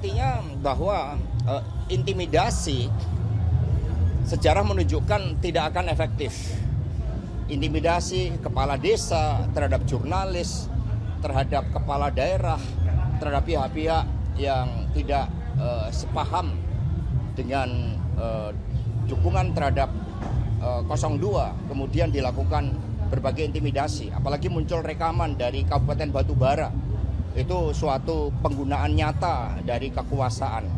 artinya bahwa intimidasi sejarah menunjukkan tidak akan efektif. Intimidasi kepala desa terhadap jurnalis, terhadap kepala daerah, terhadap pihak-pihak yang tidak sepaham dengan dukungan terhadap 02, kemudian dilakukan berbagai intimidasi, apalagi muncul rekaman dari Kabupaten Batubara. Itu suatu penggunaan nyata dari kekuasaan.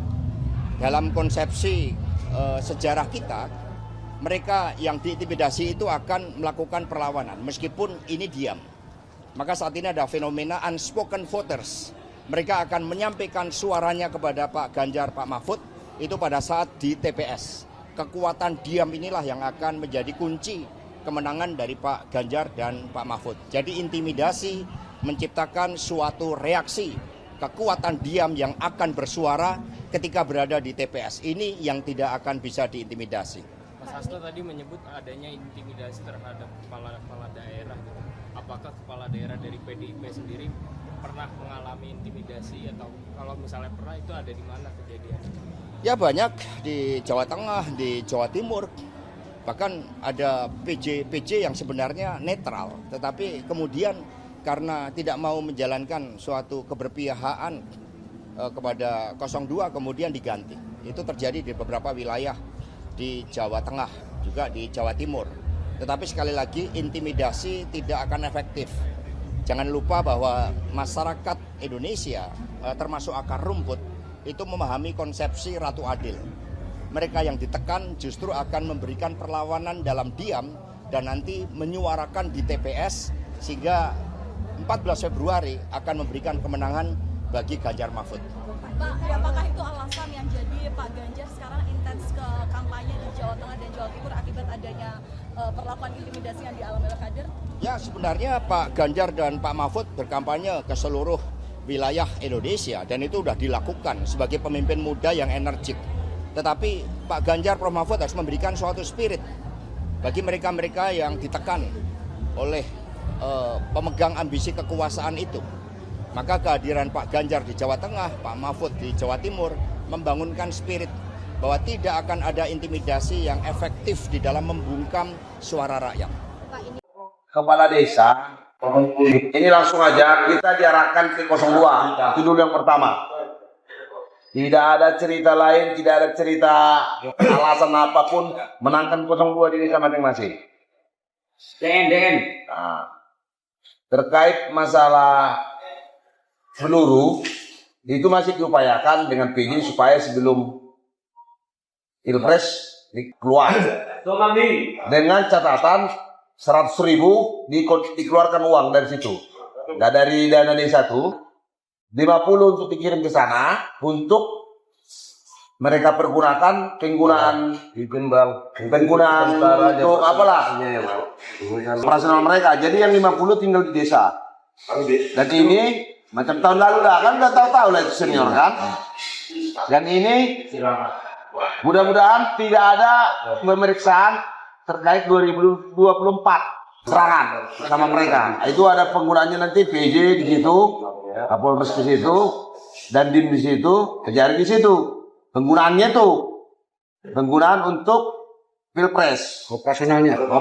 Dalam konsepsi sejarah kita, mereka yang diintimidasi itu akan melakukan perlawanan meskipun ini diam. Maka saat ini ada fenomena unspoken voters. Mereka akan menyampaikan suaranya kepada Pak Ganjar, Pak Mahfud itu pada saat di TPS. Kekuatan diam inilah yang akan menjadi kunci kemenangan dari Pak Ganjar dan Pak Mahfud. Jadi intimidasi menciptakan suatu reaksi kekuatan diam yang akan bersuara ketika berada di TPS. Ini yang tidak akan bisa diintimidasi. Mas Hasto tadi menyebut adanya intimidasi terhadap kepala daerah. Apakah kepala daerah dari PDIP sendiri pernah mengalami intimidasi, atau kalau misalnya pernah itu ada di mana kejadiannya? Ya banyak, di Jawa Tengah, di Jawa Timur. Bahkan ada PJ yang sebenarnya netral, tetapi kemudian karena tidak mau menjalankan suatu keberpihakan kepada 02 kemudian diganti. Itu terjadi di beberapa wilayah di Jawa Tengah, juga di Jawa Timur. Tetapi sekali lagi intimidasi tidak akan efektif. Jangan lupa bahwa masyarakat Indonesia termasuk akar rumput itu memahami konsepsi Ratu Adil. Mereka yang ditekan justru akan memberikan perlawanan dalam diam dan nanti menyuarakan di TPS sehingga 14 Februari akan memberikan kemenangan bagi Ganjar Mahfud. Pak, apakah itu alasan yang jadi Pak Ganjar sekarang intens ke kampanye di Jawa Tengah dan Jawa Timur akibat adanya perlakuan intimidasi yang dialami oleh kader? Ya, sebenarnya Pak Ganjar dan Pak Mahfud berkampanye ke seluruh wilayah Indonesia dan itu sudah dilakukan sebagai pemimpin muda yang energik. Tetapi Pak Ganjar, Prof. Mahfud harus memberikan suatu spirit bagi mereka-mereka yang ditekan oleh pemegang ambisi kekuasaan itu. Maka kehadiran Pak Ganjar di Jawa Tengah, Pak Mahfud di Jawa Timur membangunkan spirit bahwa tidak akan ada intimidasi yang efektif di dalam membungkam suara rakyat. Kepala desa, ini langsung aja kita diarahkan ke 02, itu dulu yang pertama. Tidak ada cerita lain, tidak ada cerita alasan apapun menangkan 02 di desa masing-masing. Nah, terkait masalah peluru itu masih diupayakan dengan PJ supaya sebelum Pilpres keluar dengan catatan 100.000 dikeluarkan uang dari situ. Nah, dari dana desa itu 50 untuk dikirim ke sana untuk mereka penggunaan untuk apalah operasional mereka. Jadi yang 50 tinggal di desa. Dan ini macam tahun lalu lah, kan udah tahu lah itu senior kan. Dan ini mudah-mudahan tidak ada pemeriksaan terkait 2024 serangan sama mereka. Itu ada penggunaannya nanti PJ di situ, Kapolres di situ, dan Dim di situ, Kejari di situ. Penggunaannya tuh penggunaan untuk Pilpres operasionalnya.